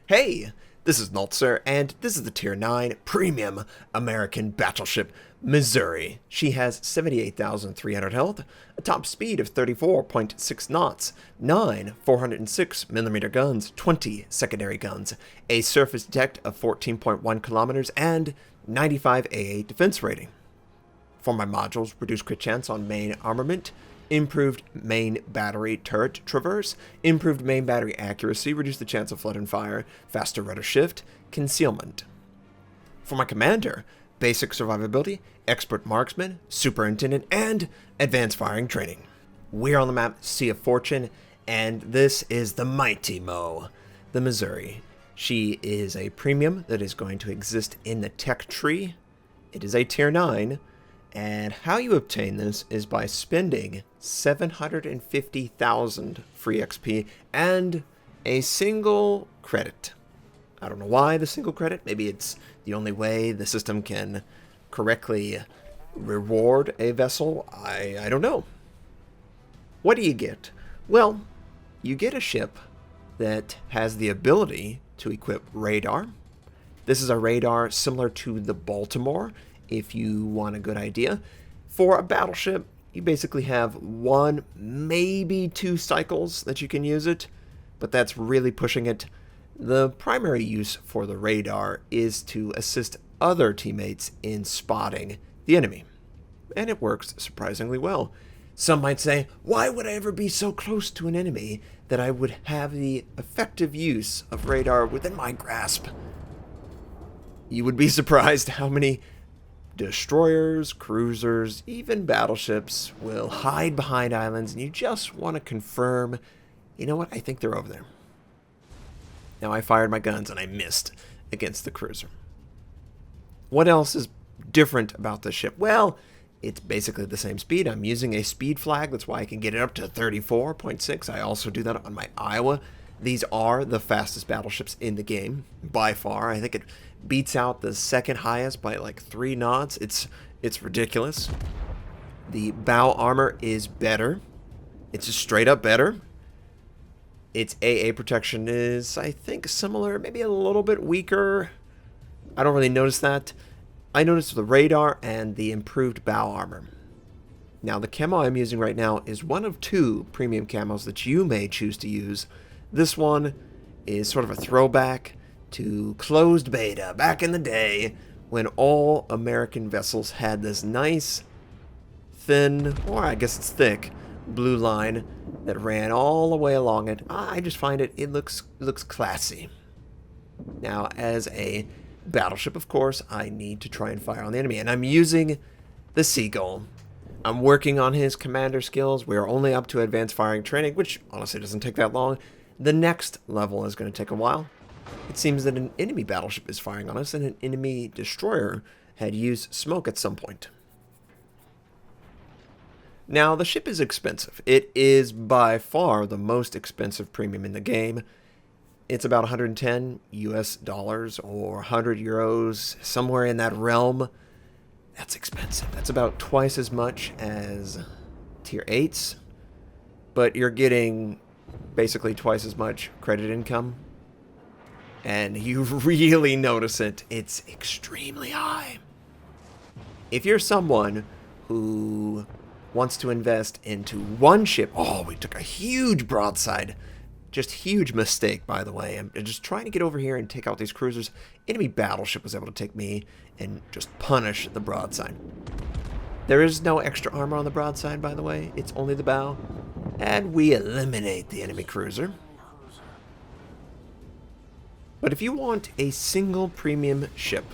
Hey, this is Notser, and this is the Tier 9 Premium American Battleship Missouri. She has 78,300 health, a top speed of 34.6 knots, 9 406mm guns, 20 secondary guns, a surface detect of 14.1 kilometers, and 95 AA defense rating. For my modules, reduced crit chance on main armament, improved main battery turret traverse, improved main battery accuracy, reduce the chance of flood and fire, faster rudder shift, concealment. For my commander, basic survivability, expert marksman, superintendent, and advanced firing training. We're on the map Sea of Fortune, and this is the mighty Mo, the Missouri. She is a premium that is going to exist in the tech tree. It is a tier 9. And how you obtain this is by spending 750,000 free XP and a single credit. I don't know why the single credit. Maybe it's the only way the system can correctly reward a vessel. I don't know. What do you get? Well, you get a ship that has the ability to equip radar. This is a radar similar to the Baltimore. If you want a good idea. For a battleship, you basically have 1, maybe 2 cycles that you can use it, but that's really pushing it. The primary use for the radar is to assist other teammates in spotting the enemy, and it works surprisingly well. Some might say, why would I ever be so close to an enemy that I would have the effective use of radar within my grasp? You would be surprised how many destroyers, cruisers, even battleships will hide behind islands, and you just want to confirm, you know what, I think they're over there. Now I fired my guns and I missed against the cruiser. What else is different about this ship? Well, it's basically the same speed. I'm using a speed flag, that's why I can get it up to 34.6. I also do that on my Iowa. These are the fastest battleships in the game, by far. I think it beats out the second highest by like 3 knots. It's ridiculous. The bow armor is better. It's just straight up better. Its AA protection is, I think, similar, maybe a little bit weaker. I don't really notice that. I noticed the radar and the improved bow armor. Now, the camo I'm using right now is one of 2 premium camos that you may choose to use. This one is sort of a throwback to closed beta back in the day when all American vessels had this nice, thin, or I guess it's thick, blue line that ran all the way along it. I just find it looks classy. Now, as a battleship, of course, I need to try and fire on the enemy, and I'm using the Seagull. I'm working on his commander skills. We're only up to advanced firing training, which honestly doesn't take that long. The next level is going to take a while. It seems that an enemy battleship is firing on us, and an enemy destroyer had used smoke at some point. Now, the ship is expensive. It is by far the most expensive premium in the game. It's about 110 US dollars or 100 euros, somewhere in that realm. That's expensive. That's about twice as much as tier 8s, but you're getting basically twice as much credit income, and you really notice it. It's extremely high. If you're someone who wants to invest into one ship, oh, we took a huge broadside, just huge mistake, by the way. I'm just trying to get over here and take out these cruisers. Enemy battleship was able to take me and just punish the broadside. There is no extra armor on the broadside, by the way. It's only the bow. And we eliminate the enemy cruiser. But if you want a single premium ship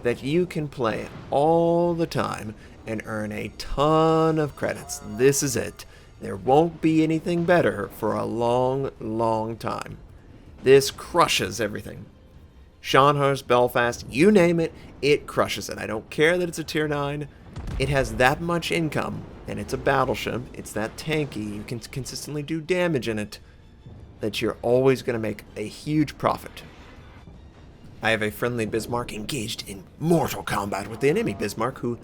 that you can play all the time and earn a ton of credits, this is it. There won't be anything better for a long, long time. This crushes everything. Scharnhorst, Belfast, you name it, it crushes it. I don't care that it's a tier 9. It has that much income, and it's a battleship. It's that tanky. You can consistently do damage in it, that you're always going to make a huge profit. I have a friendly Bismarck engaged in mortal combat with the enemy Bismarck, who,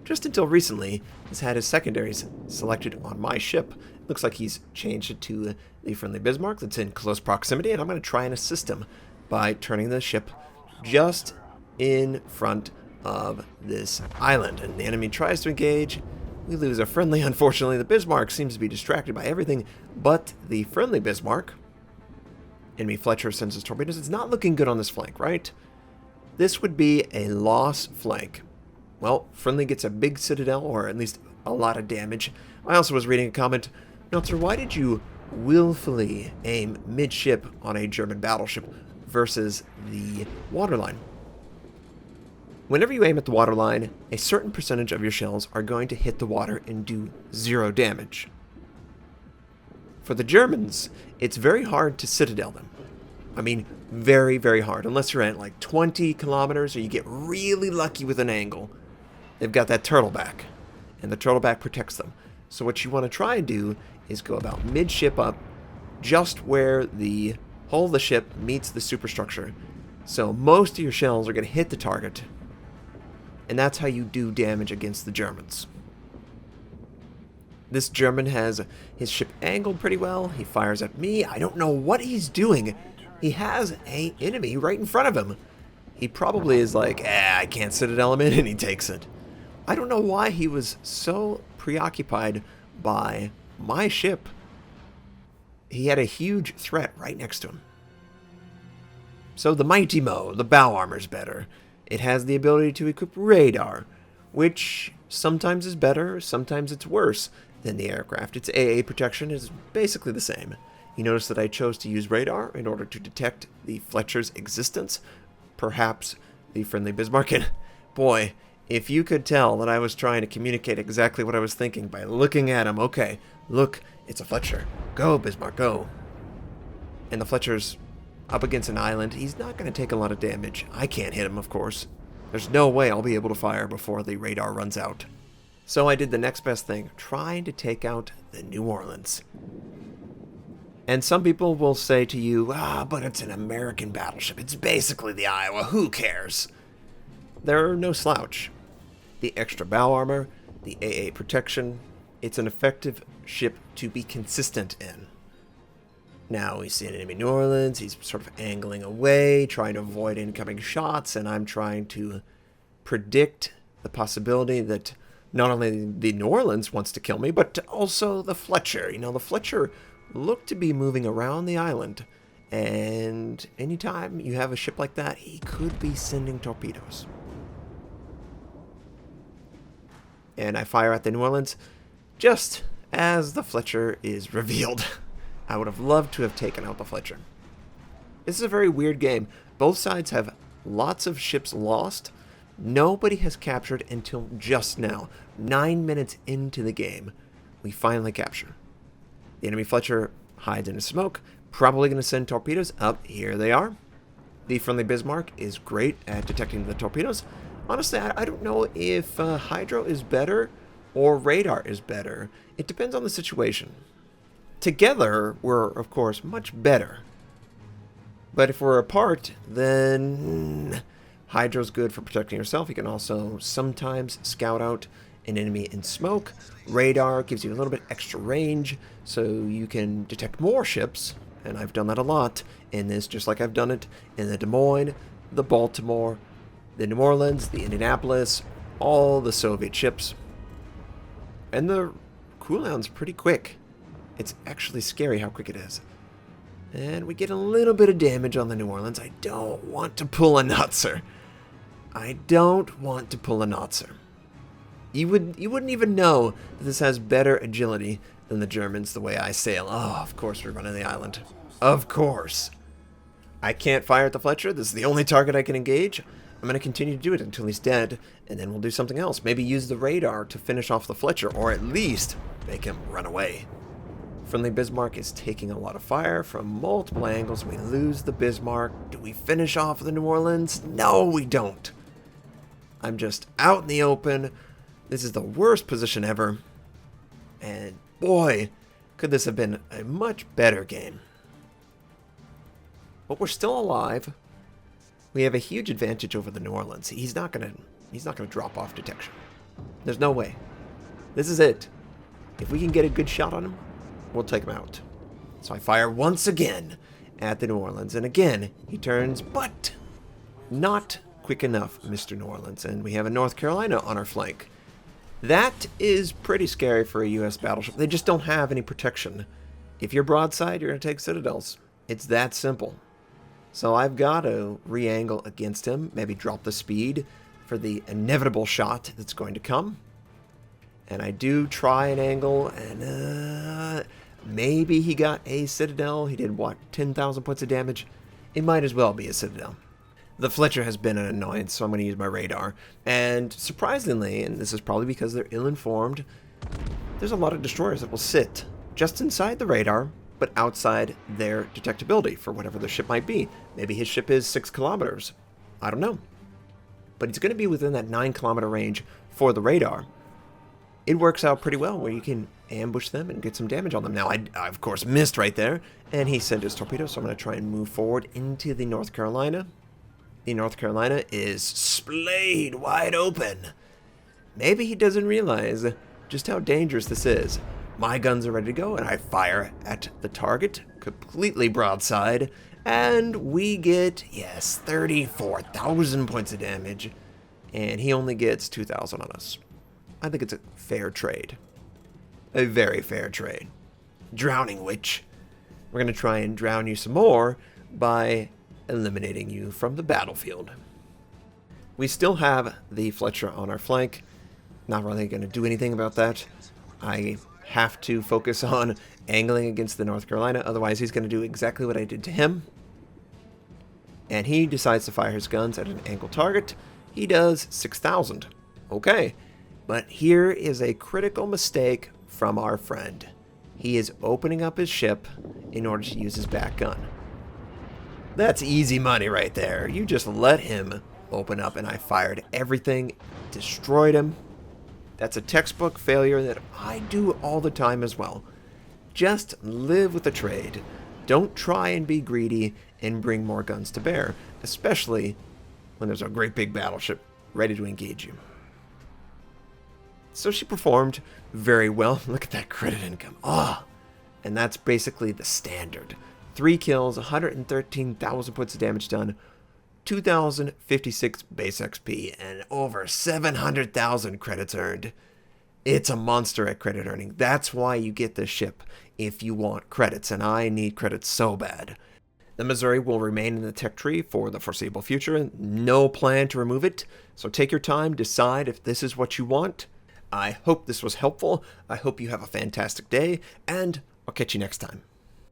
just until recently, has had his secondaries selected on my ship. Looks like he's changed it to the friendly Bismarck that's in close proximity, and I'm going to try and assist him by turning the ship just in front of this island. And the enemy tries to engage. We lose a friendly. Unfortunately, the Bismarck seems to be distracted by everything but the friendly Bismarck. Enemy Fletcher sends his torpedoes. It's not looking good on this flank, right? This would be a lost flank. Well, friendly gets a big citadel, or at least a lot of damage. I also was reading a comment, Notser, why did you willfully aim midship on a German battleship versus the waterline? Whenever you aim at the waterline, a certain percentage of your shells are going to hit the water and do 0 damage. For the Germans, it's very hard to citadel them. I mean, very, very hard. Unless you're at like 20 kilometers or you get really lucky with an angle. They've got that turtleback, and the turtleback protects them. So what you want to try and do is go about midship up, just where the hull of the ship meets the superstructure. So most of your shells are going to hit the target, and that's how you do damage against the Germans. This German has his ship angled pretty well. He fires at me. I don't know what he's doing. He has an enemy right in front of him. He probably is like, I can't citadel him in, and he takes it. I don't know why he was so preoccupied by my ship. He had a huge threat right next to him. So the Mighty Mo, the bow armor's better. It has the ability to equip radar, which sometimes is better, sometimes it's worse than the aircraft. Its AA protection is basically the same. You notice that I chose to use radar in order to detect the Fletcher's existence, perhaps the friendly Bismarck. And boy, if you could tell that I was trying to communicate exactly what I was thinking by looking at him. Okay, look, it's a Fletcher. Go, Bismarck, go. And the Fletcher's up against an island. He's not going to take a lot of damage. I can't hit him, of course. There's no way I'll be able to fire before the radar runs out. So I did the next best thing, trying to take out the New Orleans. And some people will say to you, but it's an American battleship. It's basically the Iowa. Who cares? They're no slouch. The extra bow armor, the AA protection, it's an effective ship to be consistent in. Now we see an enemy New Orleans. He's sort of angling away, trying to avoid incoming shots, and I'm trying to predict the possibility that not only the New Orleans wants to kill me, but also the Fletcher. You know, the Fletcher looked to be moving around the island, and anytime you have a ship like that, he could be sending torpedoes. And I fire at the New Orleans just as the Fletcher is revealed. I would have loved to have taken out the Fletcher. This is a very weird game. Both sides have lots of ships lost. Nobody has captured until just now. 9 minutes into the game, we finally capture. The enemy Fletcher hides in his smoke, probably going to send torpedoes up. Here they are. The friendly Bismarck is great at detecting the torpedoes. Honestly, I don't know if hydro is better or radar is better. It depends on the situation. Together, we're, of course, much better. But if we're apart, then hydro's good for protecting yourself. You can also sometimes scout out an enemy in smoke. Radar gives you a little bit extra range, so you can detect more ships, and I've done that a lot in this, just like I've done it in the Des Moines, the Baltimore, the New Orleans, the Indianapolis, all the Soviet ships. And the cooldown's pretty quick. It's actually scary how quick it is. And we get a little bit of damage on the New Orleans. I don't want to pull a Notser. I don't want to pull a Notser. You wouldn't even know that this has better agility than the Germans the way I sail. Oh, of course we're running the island. Of course. I can't fire at the Fletcher. This is the only target I can engage. I'm going to continue to do it until he's dead, and then we'll do something else. Maybe use the radar to finish off the Fletcher, or at least make him run away. Friendly Bismarck is taking a lot of fire from multiple angles. We lose the Bismarck. Do we finish off the New Orleans? No, we don't. I'm just out in the open. This is the worst position ever. And boy, could this have been a much better game. But we're still alive. we have a huge advantage over the New Orleans. He's not gonna drop off detection. There's no way. This is it. If we can get a good shot on him, we'll take him out. So I fire once again at the New Orleans, and again he turns, but not quick enough, Mr. New Orleans, and we have a North Carolina on our flank. That is pretty scary for a U.S. battleship. They just don't have any protection. If you're broadside, you're going to take citadels. It's that simple. So I've got to re-angle against him, maybe drop the speed for the inevitable shot that's going to come. And I do try an angle, and maybe he got a citadel. He did, what, 10,000 points of damage? It might as well be a citadel. The Fletcher has been an annoyance, so I'm going to use my radar. And surprisingly, and this is probably because they're ill-informed, there's a lot of destroyers that will sit just inside the radar, but outside their detectability for whatever the ship might be. Maybe his ship is 6 kilometers. I don't know. But it's going to be within that 9-kilometer range for the radar. It works out pretty well where you can ambush them and get some damage on them. Now, I of course missed right there, and he sent his torpedo, so I'm going to try and move forward into the North Carolina. The North Carolina is splayed wide open. Maybe he doesn't realize just how dangerous this is. My guns are ready to go, and I fire at the target, completely broadside, and we get, yes, 34,000 points of damage, and he only gets 2,000 on us. I think it's a fair trade. A very fair trade. Drowning Witch. We're going to try and drown you some more by eliminating you from the battlefield. We still have the Fletcher on our flank. Not really going to do anything about that. I have to focus on angling against the North Carolina, otherwise he's going to do exactly what I did to him. And he decides to fire his guns at an angle target. He does 6,000. Okay, but here is a critical mistake from our friend. He is opening up his ship in order to use his back gun. That's easy money right there. You just let him open up, and I fired everything, destroyed him. That's a textbook failure that I do all the time as well. Just live with the trade. Don't try and be greedy and bring more guns to bear, especially when there's a great big battleship ready to engage you. So she performed very well. Look at that credit income. And that's basically the standard. 3 kills, 113,000 points of damage done, 2,056 base XP, and over 700,000 credits earned. It's a monster at credit earning. That's why you get this ship if you want credits, and I need credits so bad. The Missouri will remain in the tech tree for the foreseeable future. No plan to remove it, so take your time, decide if this is what you want. I hope this was helpful. I hope you have a fantastic day, and I'll catch you next time.